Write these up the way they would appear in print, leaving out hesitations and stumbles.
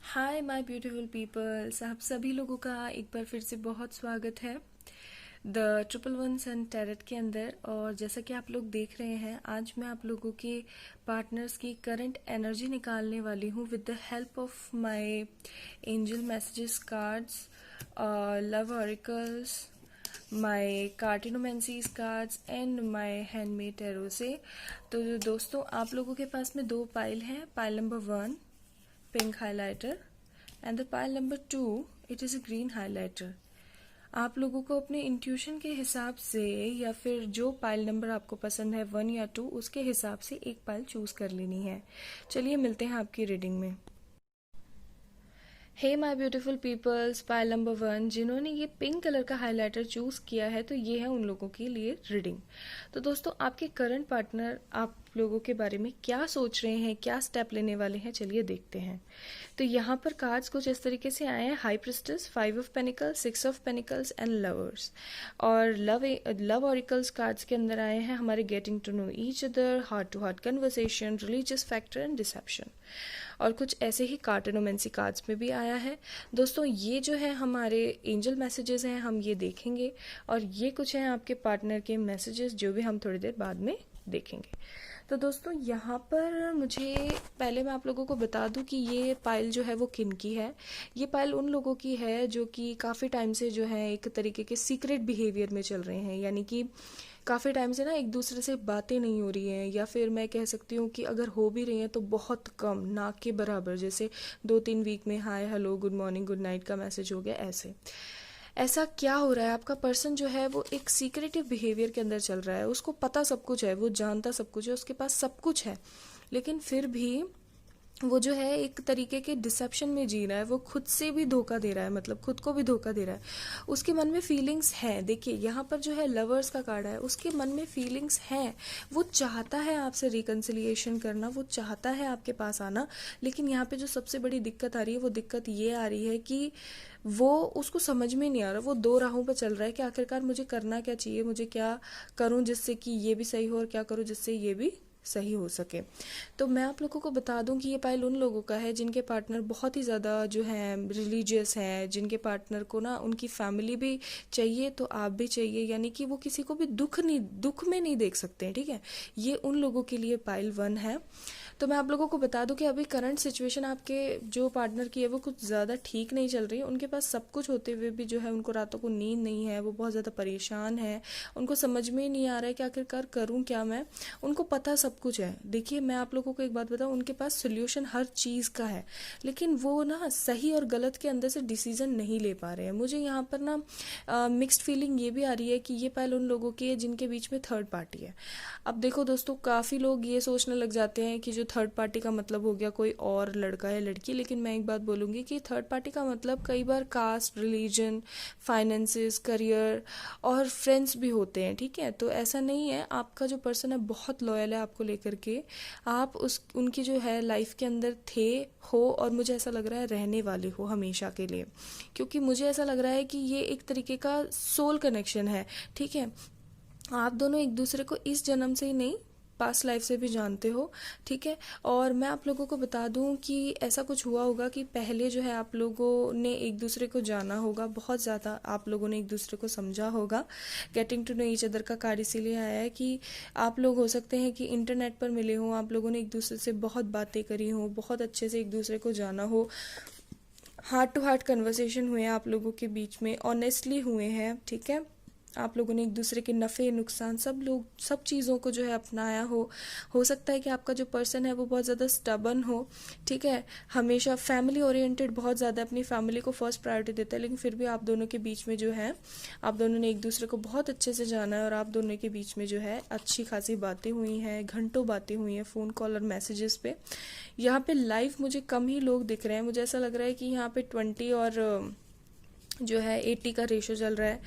Hi my beautiful peoples, आप सभी लोगों का एक बार फिर से बहुत स्वागत है the triple one sun tarot के अंदर। और जैसा कि आप लोग देख रहे हैं, आज मैं आप लोगों के पार्टनर्स की करंट एनर्जी निकालने वाली हूँ with the help of my angel messages cards, love oracles, my cartomancies cards and my handmade tarot से। तो दोस्तों, आप लोगों के पास में दो पाइल हैं। Pile number 1 pink highlighter and the pile number 2 it is a green highlighter. आप लोगों को अपने इंट्यूशन के हिसाब से या फिर जो पाइल नंबर आपको पसंद है 1 या 2 उसके हिसाब से एक पाइल चूज कर लेनी है। चलिए मिलते हैं आपकी रीडिंग में। Hey my beautiful peoples, pile number 1 जिन्होंने ये पिंक कलर का हाइलाइटर चूज किया है, तो ये है उन लोगों के लिए रीडिंग। तो दोस्तों, आपके करंट पार्टनर आप लोगों के बारे में क्या सोच रहे हैं, क्या स्टेप लेने वाले हैं, चलिए देखते हैं। तो यहाँ पर कार्ड्स कुछ इस तरीके से आए हैं। High priestess, 5 of pentacles, 6 of pentacles and lovers. और लव ऑरिकल्स कार्ड्स के अंदर आए हैं हमारे getting to know each other, heart to heart conversation, religious factor and deception. और कुछ ऐसे ही कार्टिनोमेंसी कार्ड्स में भी आया है। दोस्तों, ये जो है हमारे एंजल मैसेजेस हैं, हम ये देखेंगे। और ये कुछ हैं आपके पार्टनर के मैसेजेस, जो भी हम थोड़ी देर बाद में देखेंगे। तो दोस्तों, यहाँ पर मुझे पहले मैं आप लोगों को बता दूं कि ये पाइल जो है वो किन की है। ये पाइल उन लोगों की है जो कि काफ़ी टाइम से जो है एक तरीके के सीक्रेट बिहेवियर में चल रहे हैं, यानी कि काफ़ी टाइम से ना एक दूसरे से बातें नहीं हो रही हैं, या फिर मैं कह सकती हूँ कि अगर हो भी रही हैं तो बहुत कम, ना के बराबर। जैसे 2-3 वीक में hi hello good morning good night का मैसेज हो गया, ऐसे। ऐसा क्या हो रहा है, आपका पर्सन जो है वो एक सीक्रेटिव बिहेवियर के अंदर चल रहा है। उसको पता सब कुछ है, वो जानता सब कुछ है, उसके पास सब कुछ है, लेकिन फिर भी वो जो है एक तरीके के डिसेप्शन में जी रहा है। वो खुद से भी धोखा दे रहा है, मतलब खुद को भी धोखा दे रहा है। उसके मन में फीलिंग्स हैं। देखिए, यहाँ पर जो है लवर्स का कार्ड है, उसके मन में फीलिंग्स हैं। वो चाहता है आपसे रिकन्सिलिएशन करना, वो चाहता है आपके पास आना, लेकिन यहाँ पे जो सबसे बड़ी दिक्कत आ रही है, वो दिक्कत ये आ रही है कि वो उसको समझ में नहीं आ रहा। वो दो राहों पर चल रहा है कि आखिरकार मुझे करना क्या चाहिए, मुझे क्या करूं जिससे कि ये भी सही हो, और क्या करूं जिससे ये भी सही हो सके। तो मैं आप लोगों को बता दूं कि ये पाइल उन लोगों का है जिनके पार्टनर बहुत ही ज़्यादा जो है रिलीजियस हैं, जिनके पार्टनर को ना उनकी फैमिली भी चाहिए तो आप भी चाहिए, यानी कि वो किसी को भी दुख में नहीं देख सकते हैं। ठीक है, ये उन लोगों के लिए पाइल 1 है। तो मैं आप लोगों को बता दूं कि अभी करंट सिचुएशन आपके जो पार्टनर की है वो कुछ ज़्यादा ठीक नहीं चल रही है। उनके पास सब कुछ होते हुए भी जो है उनको रातों को नींद नहीं है, वो बहुत ज़्यादा परेशान है। उनको समझ में ही नहीं आ रहा है कि आखिरकार करूं क्या मैं। उनको पता सब कुछ है। देखिए, मैं आप लोगों को एक बात बताऊं, उनके पास सोल्यूशन हर चीज़ का है, लेकिन वो ना सही और गलत के अंदर से डिसीजन नहीं ले पा रहे हैं। मुझे यहाँ पर ना मिक्स्ड फीलिंग ये भी आ रही है कि ये पहले उन लोगों की है जिनके बीच में थर्ड पार्टी है। अब देखो दोस्तों, काफ़ी लोग ये सोचने लग जाते हैं कि जो थर्ड पार्टी का मतलब हो गया कोई और लड़का या लड़की, लेकिन मैं एक बात बोलूँगी कि थर्ड पार्टी का मतलब कई बार कास्ट, रिलीजन, फाइनेंसेस, करियर और फ्रेंड्स भी होते हैं। ठीक है, तो ऐसा नहीं है। आपका जो पर्सन है बहुत लॉयल है आपको लेकर के। आप उनकी जो है लाइफ के अंदर थे, हो, और मुझे ऐसा लग रहा है रहने वाले हो हमेशा के लिए, क्योंकि मुझे ऐसा लग रहा है कि ये एक तरीके का सोल कनेक्शन है। ठीक है, आप दोनों एक दूसरे को इस जन्म से ही नहीं, पास्ट लाइफ से भी जानते हो। ठीक है, और मैं आप लोगों को बता दूं कि ऐसा कुछ हुआ होगा कि पहले जो है आप लोगों ने एक दूसरे को जाना होगा, बहुत ज़्यादा आप लोगों ने एक दूसरे को समझा होगा। Getting to know each other का कार्ड इसीलिए आया है कि आप लोग हो सकते हैं कि इंटरनेट पर मिले हों, आप लोगों ने एक दूसरे से बहुत बातें करी हों, बहुत अच्छे से एक दूसरे को जाना हो, हार्ट टू हार्ट कन्वर्सेशन हुए हैं आप लोगों के बीच में, ऑनेस्टली हुए हैं। ठीक है, आप लोगों ने एक दूसरे के नफ़े नुकसान सब चीज़ों को जो है अपनाया हो सकता है कि आपका जो पर्सन है वो बहुत ज़्यादा स्टबन हो। ठीक है, हमेशा फैमिली ओरिएंटेड, बहुत ज़्यादा अपनी फैमिली को फर्स्ट प्रायोरिटी देता है, लेकिन फिर भी आप दोनों के बीच में जो है आप दोनों ने एक दूसरे को बहुत अच्छे से जाना है, और आप दोनों के बीच में जो है अच्छी खासी बातें हुई हैं, घंटों बातें हुई हैं फ़ोन कॉल और मैसेजेस पे। यहाँ पे लाइव मुझे कम ही लोग दिख रहे हैं। मुझे ऐसा लग रहा है कि यहाँ पे 20 और जो है 80 का रेशो चल रहा है,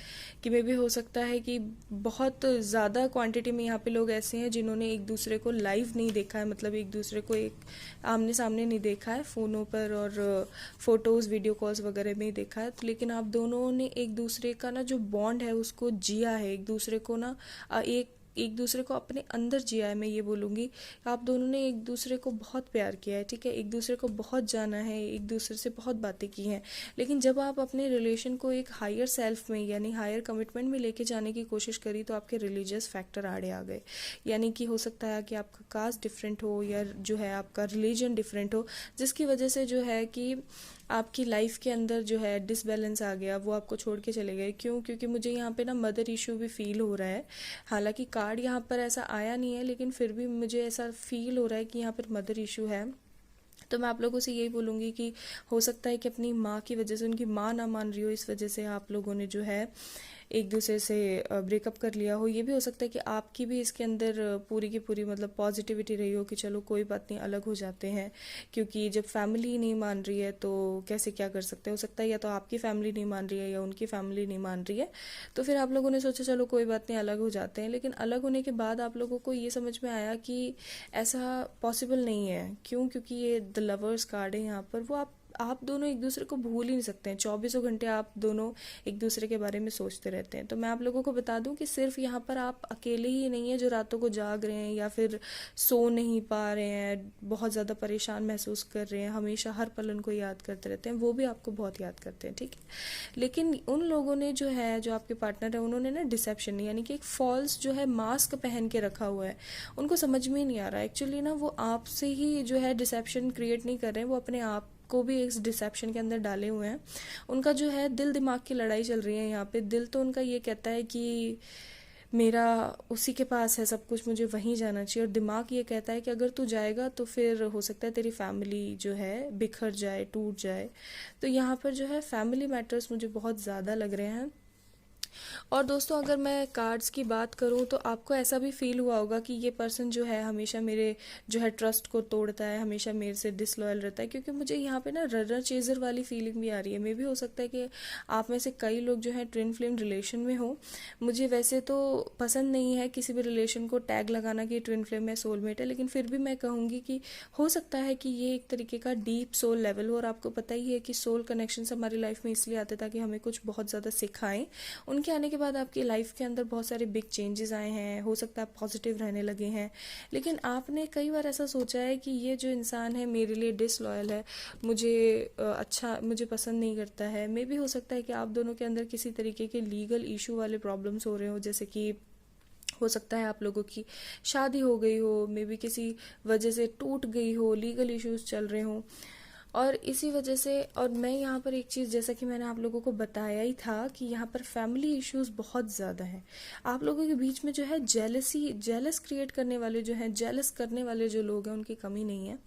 कि मे भी हो सकता है कि बहुत ज़्यादा क्वांटिटी में यहाँ पे लोग ऐसे हैं जिन्होंने एक दूसरे को लाइव नहीं देखा है, मतलब एक दूसरे को एक आमने सामने नहीं देखा है, फ़ोनों पर और फोटोज़ वीडियो कॉल्स वगैरह में ही देखा है। तो लेकिन आप दोनों ने एक दूसरे का ना जो बॉन्ड है उसको जिया है, एक दूसरे को ना एक एक दूसरे को अपने अंदर जिया है, मैं ये बोलूँगी। आप दोनों ने एक दूसरे को बहुत प्यार किया है, ठीक है, एक दूसरे को बहुत जाना है, एक दूसरे से बहुत बातें की हैं। लेकिन जब आप अपने रिलेशन को एक हायर सेल्फ में यानी हायर कमिटमेंट में लेके जाने की कोशिश करी तो आपके रिलीजियस फैक्टर आड़े आ गए। यानी कि हो सकता है कि आपका कास्ट डिफरेंट हो या जो है आपका रिलीजन डिफरेंट हो, जिसकी वजह से जो है कि आपकी लाइफ के अंदर जो है डिसबैलेंस आ गया, वो आपको छोड़ के चले गए। क्यों? क्योंकि मुझे यहाँ पे ना मदर इशू भी फील हो रहा है। हालांकि कार्ड यहाँ पर ऐसा आया नहीं है, लेकिन फिर भी मुझे ऐसा फील हो रहा है कि यहाँ पर मदर इशू है। तो मैं आप लोगों से यही बोलूँगी कि हो सकता है कि अपनी माँ की वजह से, उनकी माँ ना मान रही हो, इस वजह से आप लोगों ने जो है एक दूसरे से ब्रेकअप कर लिया हो। ये भी हो सकता है कि आपकी भी इसके अंदर पूरी की पूरी मतलब पॉजिटिविटी रही हो कि चलो कोई बात नहीं, अलग हो जाते हैं, क्योंकि जब फैमिली नहीं मान रही है तो कैसे क्या कर सकते हैं। हो सकता है या तो आपकी फैमिली नहीं मान रही है या उनकी फैमिली नहीं मान रही है, तो फिर आप लोगों ने सोचा चलो कोई बात नहीं, अलग हो जाते हैं। लेकिन अलग होने के बाद आप लोगों को ये समझ में आया कि ऐसा पॉसिबल नहीं है। क्यों? क्योंकि ये द लवर्स कार्ड है यहाँ पर, वो आप दोनों एक दूसरे को भूल ही नहीं सकते हैं। 24 घंटे आप दोनों एक दूसरे के बारे में सोचते रहते हैं। तो मैं आप लोगों को बता दूं कि सिर्फ यहाँ पर आप अकेले ही नहीं है जो रातों को जाग रहे हैं या फिर सो नहीं पा रहे हैं, बहुत ज़्यादा परेशान महसूस कर रहे हैं, हमेशा हर पल उनको याद करते रहते हैं, वो भी आपको बहुत याद करते हैं, ठीक है। लेकिन उन लोगों ने जो है, जो आपके पार्टनर है, उन्होंने ना डिसेप्शन यानी कि एक फॉल्स जो है मास्क पहन के रखा हुआ है। उनको समझ में ही नहीं आ रहा एक्चुअली ना, वो आपसे ही जो है डिसेप्शन क्रिएट नहीं कर रहे हैं, वो अपने आप को भी इस डिसेप्शन के अंदर डाले हुए हैं। उनका जो है दिल दिमाग की लड़ाई चल रही है यहाँ पे। दिल तो उनका ये कहता है कि मेरा उसी के पास है सब कुछ, मुझे वहीं जाना चाहिए, और दिमाग ये कहता है कि अगर तू जाएगा तो फिर हो सकता है तेरी फैमिली जो है बिखर जाए, टूट जाए। तो यहाँ पर जो है फैमिली मैटर्स मुझे बहुत ज़्यादा लग रहे हैं। और दोस्तों, अगर मैं कार्ड्स की बात करूं तो आपको ऐसा भी फील हुआ होगा कि ये पर्सन जो है हमेशा मेरे जो है ट्रस्ट को तोड़ता है, हमेशा मेरे से डिसलॉयल रहता है। क्योंकि मुझे यहाँ पे ना रनर चेजर वाली फीलिंग भी आ रही है। मे भी हो सकता है कि आप में से कई लोग जो है ट्विन फ्लेम रिलेशन में हो। मुझे वैसे तो पसंद नहीं है किसी भी रिलेशन को टैग लगाना कि ट्विन फ्लेम है, सोलमेट है, लेकिन फिर भी मैं कहूँगी कि हो सकता है कि ये एक तरीके का डीप सोल लेवल हो। और आपको पता ही है कि सोल कनेक्शन हमारी लाइफ में इसलिए आते ताकि हमें कुछ बहुत ज़्यादा सिखाएं। उनके आने के बाद आपकी लाइफ के अंदर बहुत सारे बिग चेंजेस आए हैं, हो सकता है आप पॉजिटिव रहने लगे हैं। लेकिन आपने कई बार ऐसा सोचा है कि ये जो इंसान है मेरे लिए डिसलॉयल है, मुझे मुझे पसंद नहीं करता है। मे भी हो सकता है कि आप दोनों के अंदर किसी तरीके के लीगल इशू वाले प्रॉब्लम्स हो रहे हो, जैसे कि हो सकता है आप लोगों की शादी हो गई हो, मे बी किसी वजह से टूट गई हो, लीगल इश्यूज चल रहे हो। और इसी वजह से, और मैं यहाँ पर एक चीज़, जैसा कि मैंने आप लोगों को बताया ही था कि यहाँ पर फैमिली इश्यूज बहुत ज़्यादा हैं। आप लोगों के बीच में जो है जेलस क्रिएट करने वाले जो हैं, जेलस करने वाले जो लोग हैं, उनकी कमी नहीं है।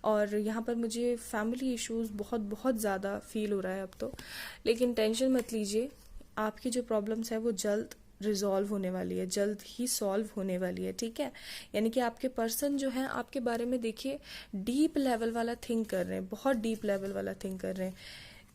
और यहाँ पर मुझे फैमिली इश्यूज बहुत बहुत ज़्यादा फील हो रहा है अब तो। लेकिन टेंशन मत लीजिए, आपकी जो प्रॉब्लम्स है वो जल्द रिजॉल्व होने वाली है, जल्द ही सॉल्व होने वाली है, ठीक है। यानी कि आपके पर्सन जो है आपके बारे में देखिए डीप लेवल वाला थिंक कर रहे हैं, बहुत डीप लेवल वाला थिंक कर रहे हैं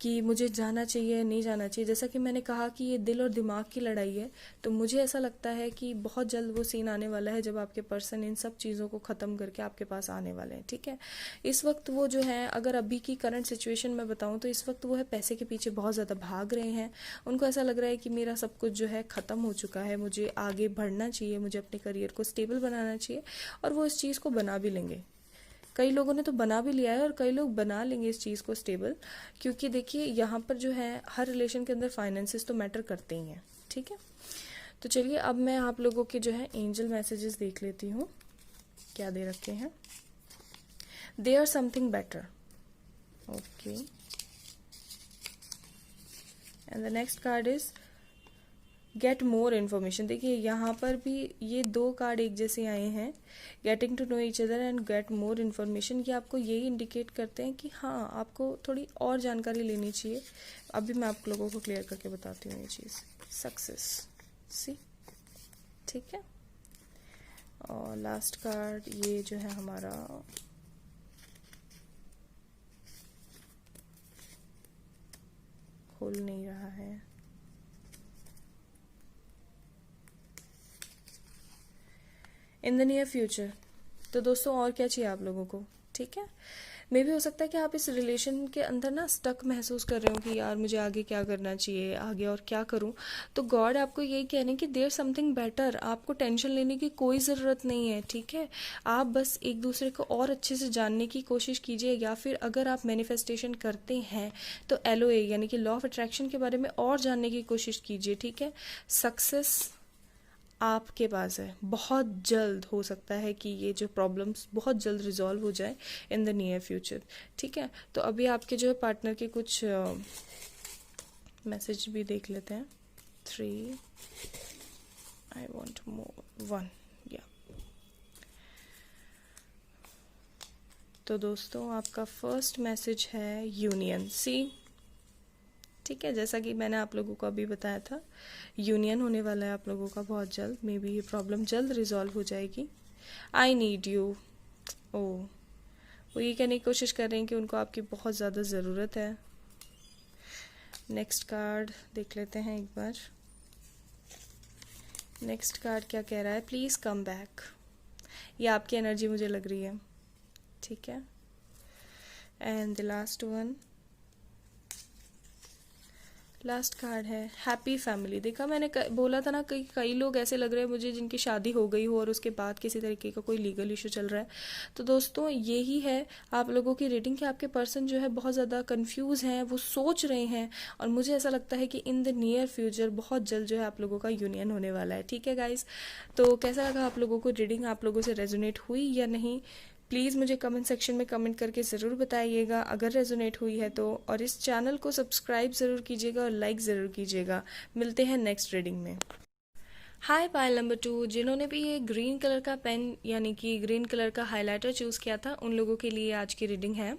कि मुझे जाना चाहिए, नहीं जाना चाहिए। जैसा कि मैंने कहा कि ये दिल और दिमाग की लड़ाई है, तो मुझे ऐसा लगता है कि बहुत जल्द वो सीन आने वाला है जब आपके पर्सन इन सब चीज़ों को ख़त्म करके आपके पास आने वाले हैं, ठीक है। इस वक्त वो जो है, अगर अभी की करंट सिचुएशन में बताऊँ तो इस वक्त वो है पैसे के पीछे बहुत ज़्यादा भाग रहे हैं। उनको ऐसा लग रहा है कि मेरा सब कुछ जो है ख़त्म हो चुका है, मुझे आगे बढ़ना चाहिए, मुझे अपने करियर को स्टेबल बनाना चाहिए, और वो इस चीज़ को बना भी लेंगे। कई लोगों ने तो बना भी लिया है और कई लोग बना लेंगे इस चीज़ को स्टेबल। क्योंकि देखिए यहाँ पर जो है हर रिलेशन के अंदर फाइनेंसेस तो मैटर करते ही हैं, ठीक है। तो चलिए अब मैं आप लोगों के जो है एंजल मैसेजेस देख लेती हूँ क्या दे रखे हैं। They are something better, okay. And the next card is get more information. देखिए यहाँ पर भी ये दो कार्ड एक जैसे आए हैं, getting to know each other and get more information. ये आपको यही इंडिकेट करते हैं कि हाँ, आपको थोड़ी और जानकारी लेनी चाहिए। अभी मैं आप लोगों को क्लियर करके बताती हूँ ये चीज़। सक्सेस, सी, ठीक है। और लास्ट कार्ड ये जो है हमारा खोल नहीं रहा है। In the near future. तो दोस्तों और क्या चाहिए आप लोगों को, ठीक है। मे भी हो सकता है कि आप इस रिलेशन के अंदर ना स्टक महसूस कर रहे हो कि यार मुझे आगे क्या करना चाहिए, आगे और क्या करूं। तो गॉड आपको यही कह रहे हैं कि देयर समथिंग बेटर, आपको टेंशन लेने की कोई ज़रूरत नहीं है, ठीक है। आप बस एक दूसरे को और अच्छे से जानने की कोशिश कीजिए, या फिर अगर आप मैनिफेस्टेशन करते हैं तो LOA यानी कि लॉ ऑफ अट्रैक्शन के बारे में और जानने की कोशिश कीजिए, ठीक है। सक्सेस आपके पास है, बहुत जल्द हो सकता है कि ये जो प्रॉब्लम्स बहुत जल्द रिजॉल्व हो जाए इन द नियर फ्यूचर, ठीक है। तो अभी आपके जो है पार्टनर के कुछ मैसेज भी देख लेते हैं। 3 आई वॉन्ट मोर 1 या। तो दोस्तों आपका फर्स्ट मैसेज है यूनियन, सी, ठीक है। जैसा कि मैंने आप लोगों को अभी बताया था, यूनियन होने वाला है आप लोगों का बहुत जल्द, मे बी ये प्रॉब्लम जल्द रिजॉल्व हो जाएगी। आई नीड यू, ओ, वो ये कहने की कोशिश कर रहे हैं कि उनको आपकी बहुत ज़्यादा ज़रूरत है। नेक्स्ट कार्ड देख लेते हैं एक बार। नेक्स्ट कार्ड क्या कह रहा है, प्लीज़ कम बैक। ये आपकी एनर्जी मुझे लग रही है, ठीक है। And the last one, last card है हैप्पी फैमिली। देखा मैंने बोला था ना, कई लोग ऐसे लग रहे हैं मुझे जिनकी शादी हो गई हो और उसके बाद किसी तरीके का कोई लीगल इशू चल रहा है। तो दोस्तों यही है आप लोगों की रीडिंग कि आपके पर्सन जो है बहुत ज़्यादा कंफ्यूज हैं, वो सोच रहे हैं, और मुझे ऐसा लगता है कि इन द नियर फ्यूचर बहुत जल्द जो है आप लोगों का यूनियन होने वाला है, ठीक है गाइज। तो कैसा लगा आप लोगों को रीडिंग, आप लोगों से रेजोनेट हुई या नहीं, प्लीज़ मुझे कमेंट सेक्शन में कमेंट करके ज़रूर बताइएगा अगर रेजोनेट हुई है तो। और इस चैनल को सब्सक्राइब ज़रूर कीजिएगा और लाइक ज़रूर कीजिएगा। मिलते हैं नेक्स्ट रीडिंग में। हाय पायल नंबर 2, जिन्होंने भी ये ग्रीन कलर का पेन यानी कि ग्रीन कलर का हाइलाइटर चूज़ किया था, उन लोगों के लिए आज की रीडिंग है।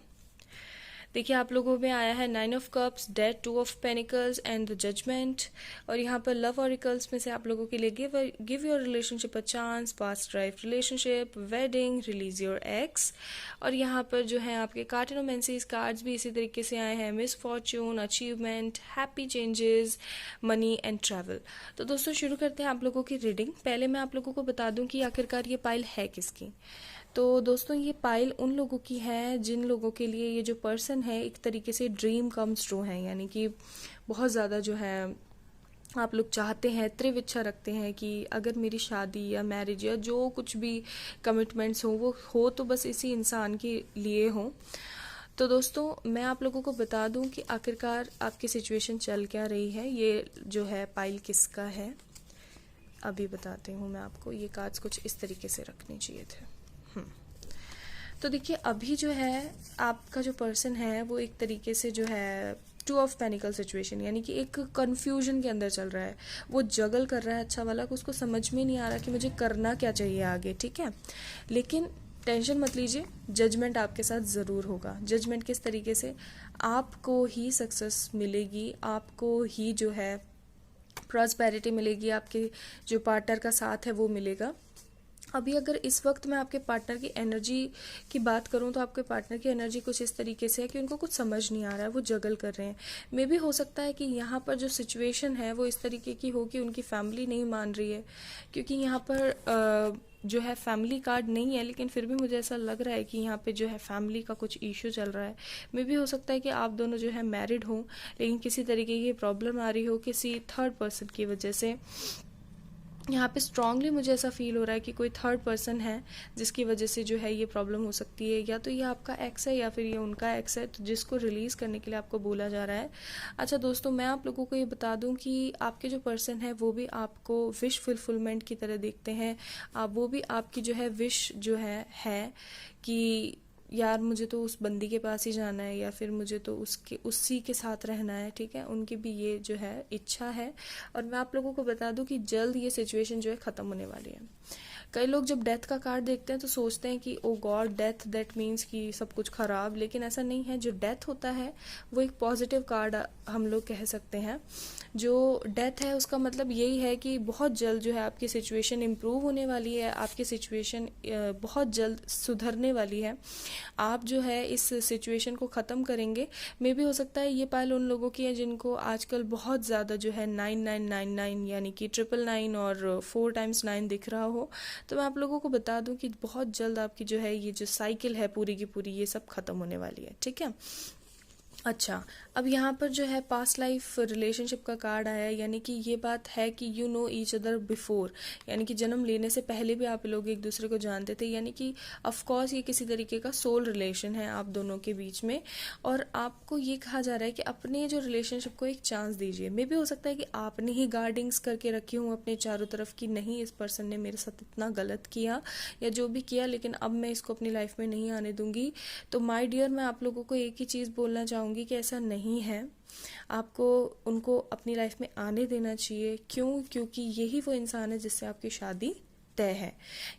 देखिए आप लोगों में आया है 9 of cups, death, 2 of pentacles and the judgement. और यहाँ पर लव ऑरिकल्स में से आप लोगों के लिए give your relationship a chance, past life relationship, wedding, release your x. और यहाँ पर जो है आपके कार्डिनोमेंसीज कार्ड्स भी इसी तरीके से आए हैं, miss Fortune, achievement, happy changes, money and travel. तो दोस्तों शुरू करते हैं आप लोगों की रीडिंग। पहले मैं आप लोगों को बता दूं कि आखिरकार ये पाइल है किसकी। तो दोस्तों ये पाइल उन लोगों की है जिन लोगों के लिए ये जो पर्सन है एक तरीके से ड्रीम कम्स ट्रू है, यानी कि बहुत ज़्यादा जो है आप लोग चाहते हैं, तीव्र इच्छा रखते हैं कि अगर मेरी शादी या मैरिज या जो कुछ भी कमिटमेंट्स हो वो हो तो बस इसी इंसान के लिए हो। तो दोस्तों मैं आप लोगों को बता दूं कि आखिरकार आपकी सिचुएशन चल क्या रही है, ये जो है पाइल किसका है अभी बताती हूँ मैं आपको। ये कार्ड्स कुछ इस तरीके से रखने चाहिए थे। तो देखिए अभी जो है आपका जो पर्सन है वो एक तरीके से जो है 2 ऑफ पेनिकल सिचुएशन, यानी कि एक कंफ्यूजन के अंदर चल रहा है, वो जगल कर रहा है अच्छा वाला को, उसको समझ में नहीं आ रहा कि मुझे करना क्या चाहिए आगे, ठीक है। लेकिन टेंशन मत लीजिए, जजमेंट आपके साथ ज़रूर होगा। जजमेंट किस तरीके से, आपको ही सक्सेस मिलेगी, आपको ही जो है प्रॉस्पेरिटी मिलेगी, आपके जो पार्टनर का साथ है वो मिलेगा। अभी अगर इस वक्त मैं आपके पार्टनर की एनर्जी की बात करूं तो आपके पार्टनर की एनर्जी कुछ इस तरीके से है कि उनको कुछ समझ नहीं आ रहा है, वो जगल कर रहे हैं। मे भी हो सकता है कि यहाँ पर जो सिचुएशन है वो इस तरीके की हो कि उनकी फैमिली नहीं मान रही है, क्योंकि यहाँ पर जो है फैमिली कार्ड नहीं है, लेकिन फिर भी मुझे ऐसा लग रहा है कि यहाँ पे जो है फैमिली का कुछ इशू चल रहा है। मे भी हो सकता है कि आप दोनों जो है मैरिड हो लेकिन किसी तरीके की प्रॉब्लम आ रही हो किसी थर्ड पर्सन की वजह से। यहाँ पे स्ट्रांगली मुझे ऐसा फील हो रहा है कि कोई थर्ड पर्सन है जिसकी वजह से जो है ये प्रॉब्लम हो सकती है, या तो ये आपका एक्स है या फिर ये उनका एक्स है, तो जिसको रिलीज़ करने के लिए आपको बोला जा रहा है। अच्छा दोस्तों मैं आप लोगों को ये बता दूं कि आपके जो पर्सन है वो भी आपको विश फुलफिलमेंट की तरह देखते हैं। वो भी आपकी जो है विश जो है कि यार मुझे तो उस बंदी के पास ही जाना है, या फिर मुझे तो उसी के साथ रहना है, ठीक है। उनकी भी ये जो है इच्छा है। और मैं आप लोगों को बता दूं कि जल्द ये सिचुएशन जो है ख़त्म होने वाली है। कई लोग जब डेथ का कार्ड देखते हैं तो सोचते हैं कि ओ गॉड डेथ, दैट मीन्स कि सब कुछ ख़राब, लेकिन ऐसा नहीं है। जो डेथ होता है वो एक पॉजिटिव कार्ड हम लोग कह सकते हैं। जो डेथ है उसका मतलब यही है कि बहुत जल्द जो है आपकी सिचुएशन इम्प्रूव होने वाली है, आपकी सिचुएशन बहुत जल्द सुधरने वाली है, आप जो है इस सिचुएशन को ख़त्म करेंगे। मे भी हो सकता है ये पाइल उन लोगों की है जिनको आजकल बहुत ज़्यादा जो है 9999 यानी कि 999 और 4 टाइम्स 9 दिख रहा हो, तो मैं आप लोगों को बता दूं कि बहुत जल्द आपकी जो है ये जो साइकिल है पूरी की पूरी ये सब खत्म होने वाली है, ठीक है। अच्छा, अब यहाँ पर जो है पास्ट लाइफ रिलेशनशिप का कार्ड आया है, यानी कि ये बात है कि you know each other before, यानी कि जन्म लेने से पहले भी आप लोग एक दूसरे को जानते थे, यानी कि ऑफ कोर्स ये किसी तरीके का सोल रिलेशन है आप दोनों के बीच में। और आपको ये कहा जा रहा है कि अपने जो रिलेशनशिप को एक चांस दीजिए। मे भी हो सकता है कि आपने ही गार्डिंग्स करके रखी हूँ अपने चारों तरफ की नहीं, इस पर्सन ने मेरे साथ इतना गलत किया या जो भी किया, लेकिन अब मैं इसको अपनी लाइफ में नहीं आने दूंगी। तो माय डियर, मैं आप लोगों को एक ही चीज़ बोलना चाहूँगी कि ऐसा नहीं है, आपको उनको अपनी लाइफ में आने देना चाहिए। क्यों? क्योंकि यही वो इंसान है जिससे आपकी शादी तय है।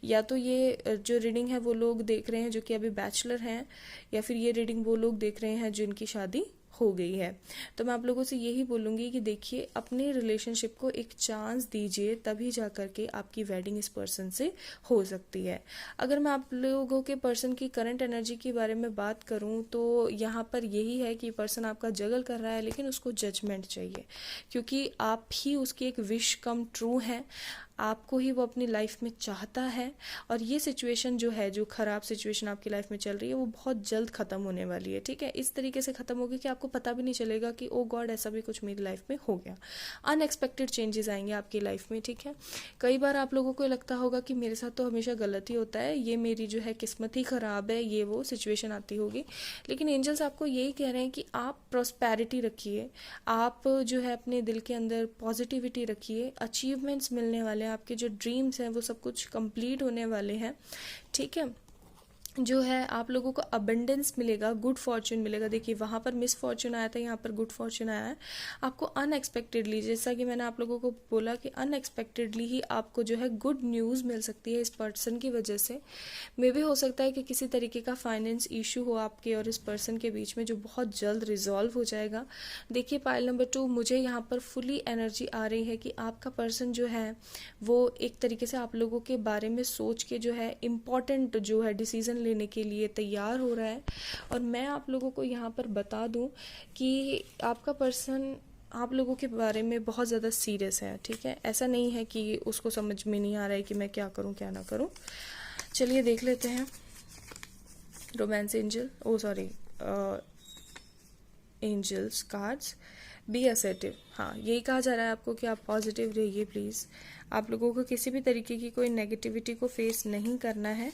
या तो ये जो रीडिंग है वो लोग देख रहे हैं जो कि अभी बैचलर हैं, या फिर ये रीडिंग वो लोग देख रहे हैं जिनकी शादी हो गई है। तो मैं आप लोगों से यही बोलूँगी कि देखिए, अपने रिलेशनशिप को एक चांस दीजिए, तभी जा करके आपकी वेडिंग इस पर्सन से हो सकती है। अगर मैं आप लोगों के पर्सन की करंट एनर्जी के बारे में बात करूँ तो यहाँ पर यही है कि पर्सन आपका जगल कर रहा है, लेकिन उसको जजमेंट चाहिए, क्योंकि आप ही उसकी एक विश कम ट्रू है, आपको ही वो अपनी लाइफ में चाहता है। और ये सिचुएशन जो है, जो खराब सिचुएशन आपकी लाइफ में चल रही है, वो बहुत जल्द खत्म होने वाली है, ठीक है। इस तरीके से खत्म होगी कि आपको पता भी नहीं चलेगा कि ओ गॉड ऐसा भी कुछ मेरी लाइफ में हो गया। अनएक्सपेक्टेड चेंजेस आएंगे आपकी लाइफ में, ठीक है। कई बार आप लोगों को लगता होगा कि मेरे साथ तो हमेशा गलत ही होता है, ये मेरी जो है किस्मत ही खराब है, ये वो सिचुएशन आती होगी, लेकिन एंजल्स आपको यही कह रहे हैं कि आप प्रॉस्पेरिटी रखिए, आप जो है अपने दिल के अंदर पॉजिटिविटी रखिए, अचीवमेंट्स मिलने वाले, आपके जो ड्रीम्स हैं वो सब कुछ कंप्लीट होने वाले हैं, ठीक है। जो है आप लोगों को अबंडेंस मिलेगा, गुड फॉर्चून मिलेगा। देखिए, वहाँ पर मिस फॉर्चून आया था, यहाँ पर गुड फॉर्चून आया है। आपको अनएक्सपेक्टेडली, जैसा कि मैंने आप लोगों को बोला कि अनएक्सपेक्टेडली ही आपको जो है गुड न्यूज़ मिल सकती है इस पर्सन की वजह से। मे भी हो सकता है कि किसी तरीके का फाइनेंस इशू हो आपके और इस पर्सन के बीच में, जो बहुत जल्द रिजॉल्व हो जाएगा। देखिए, पाइल नंबर 2, मुझे यहाँ पर फुली एनर्जी आ रही है कि आपका पर्सन जो है वो एक तरीके से आप लोगों के बारे में सोच के जो है इम्पॉर्टेंट जो है डिसीजन लेने के लिए तैयार हो रहा है। और मैं आप लोगों को यहाँ पर बता दूं कि आपका पर्सन आप लोगों के बारे में बहुत ज़्यादा सीरियस है, ठीक है। ऐसा नहीं है कि उसको समझ में नहीं आ रहा है कि मैं क्या करूं क्या ना करूं। चलिए देख लेते हैं romance angel, oh sorry, angels cards. Be assertive, हाँ, यही कहा जा रहा है आपको कि आप पॉजिटिव रहिए प्लीज़। आप लोगों को किसी भी तरीके की कोई नेगेटिविटी को फेस नहीं करना है,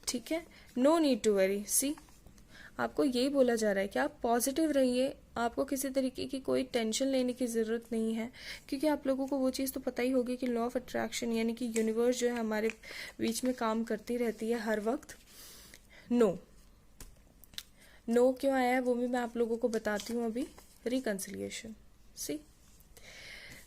ठीक है। नो नीड टू वरी, सी, आपको यही बोला जा रहा है कि आप पॉजिटिव रहिए, आपको किसी तरीके की कोई टेंशन लेने की ज़रूरत नहीं है, क्योंकि आप लोगों को वो चीज़ तो पता ही होगी कि लॉ ऑफ अट्रैक्शन यानी कि यूनिवर्स जो है हमारे बीच में काम करती रहती है हर वक्त। नो, नो क्यों आया है वो भी मैं आप लोगों को बताती हूँ अभी। रिकंसिलिएशन, सी,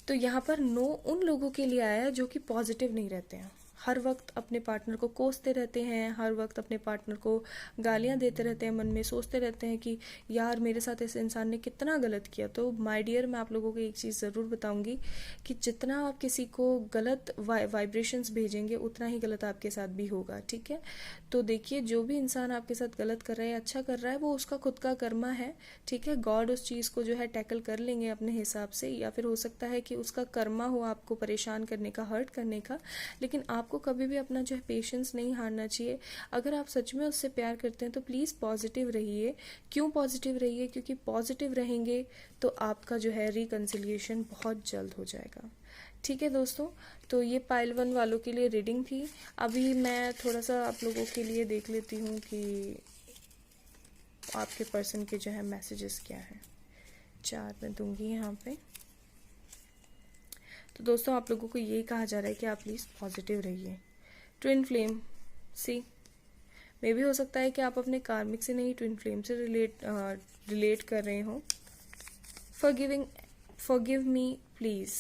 तो यहाँ पर नो उन लोगों के लिए आया है जो कि पॉजिटिव नहीं रहते हैं, हर वक्त अपने पार्टनर को कोसते रहते हैं, हर वक्त अपने पार्टनर को गालियां देते रहते हैं, मन में सोचते रहते हैं कि यार मेरे साथ इस इंसान ने कितना गलत किया। तो माय डियर, मैं आप लोगों को एक चीज़ ज़रूर बताऊंगी कि जितना आप किसी को गलत वाइब्रेशंस भेजेंगे उतना ही गलत आपके साथ भी होगा, ठीक है। तो देखिए, जो भी इंसान आपके साथ गलत कर रहा है, अच्छा कर रहा है, वो उसका खुद का कर्मा है, ठीक है। गॉड उस चीज़ को जो है टैकल कर लेंगे अपने हिसाब से, या फिर हो सकता है कि उसका कर्मा हो आपको परेशान करने का, हर्ट करने का, लेकिन आपको कभी भी अपना जो है पेशेंस नहीं हारना चाहिए। अगर आप सच में उससे प्यार करते हैं तो प्लीज़ पॉजिटिव रहिए। क्यों पॉजिटिव रहिए? क्योंकि पॉजिटिव रहेंगे तो आपका जो है रिकंसिलिएशन बहुत जल्द हो जाएगा, ठीक है दोस्तों। तो ये पाइल 1 वालों के लिए रीडिंग थी। अभी मैं थोड़ा सा आप लोगों के लिए देख लेती हूँ कि आपके पर्सन के जो है मैसेजेस क्या हैं। 4 मैं दूंगी यहाँ पे। तो दोस्तों, आप लोगों को यही कहा जा रहा है कि आप प्लीज़ पॉजिटिव रहिए। ट्विन फ्लेम, सी, मे भी हो सकता है कि आप अपने कार्मिक से नहीं, ट्विन फ्लेम से रिलेट कर रहे हो। फॉरगिव मी प्लीज़,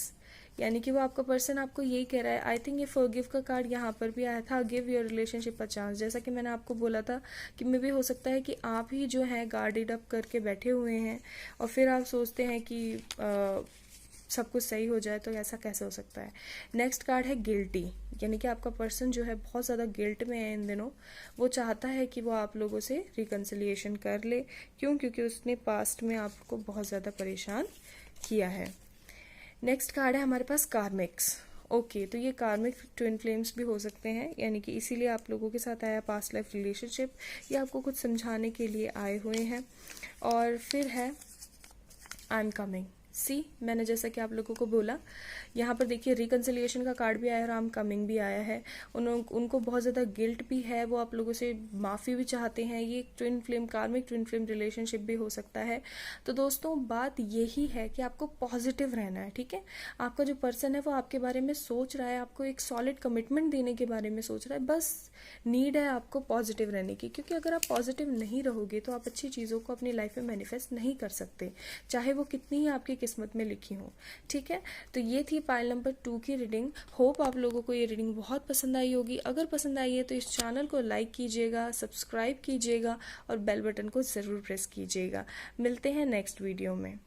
यानी कि वो आपका पर्सन आपको यही कह रहा है। आई थिंक ये फॉरगिव का कार्ड यहाँ पर भी आया था, give your relationship a chance. जैसा कि मैंने आपको बोला था कि मे भी हो सकता है कि आप ही जो है गार्डेड अप करके बैठे हुए हैं और फिर आप सोचते हैं कि सब कुछ सही हो जाए, तो ऐसा कैसे हो सकता है। नेक्स्ट कार्ड है गिल्टी, यानी कि आपका पर्सन जो है बहुत ज़्यादा गिल्ट में है इन दिनों। वो चाहता है कि वो आप लोगों से रिकंसिलिएशन कर ले। क्यों? क्योंकि उसने पास्ट में आपको बहुत ज़्यादा परेशान किया है। नेक्स्ट कार्ड है हमारे पास कार्मिक्स। ओके, तो ये कार्मिक ट्विन फ्लेम्स भी हो सकते हैं, यानी कि इसीलिए आप लोगों के साथ आया पास्ट लाइफ रिलेशनशिप, ये आपको कुछ समझाने के लिए आए हुए हैं। और फिर है आई एम कमिंग। सी, मैंने जैसा कि आप लोगों को बोला, यहाँ पर देखिए रिकन्सिलिएशन का कार्ड भी आया है और आई एम कमिंग भी आया है। उनको बहुत ज़्यादा गिल्ट भी है, वो आप लोगों से माफ़ी भी चाहते हैं। ये ट्विन फ्लेम, कार्मिक ट्विन फ्लेम रिलेशनशिप भी हो सकता है। तो दोस्तों बात यही है कि आपको पॉजिटिव रहना है, ठीक है। आपका जो पर्सन है वो आपके बारे में सोच रहा है, आपको एक सॉलिड कमिटमेंट देने के बारे में सोच रहा है, बस नीड है आपको पॉजिटिव रहने की, क्योंकि अगर आप पॉजिटिव नहीं रहोगे तो आप अच्छी चीज़ों को अपनी लाइफ में मैनिफेस्ट नहीं कर सकते, चाहे वो कितनी ही आपकी किस्मत में लिखी हो, ठीक है। तो ये थी पाइल नंबर 2 की रीडिंग। होप आप लोगों को ये रीडिंग बहुत पसंद आई होगी। अगर पसंद आई है तो इस चैनल को लाइक कीजिएगा, सब्सक्राइब कीजिएगा और बेल बटन को ज़रूर प्रेस कीजिएगा। मिलते हैं नेक्स्ट वीडियो में।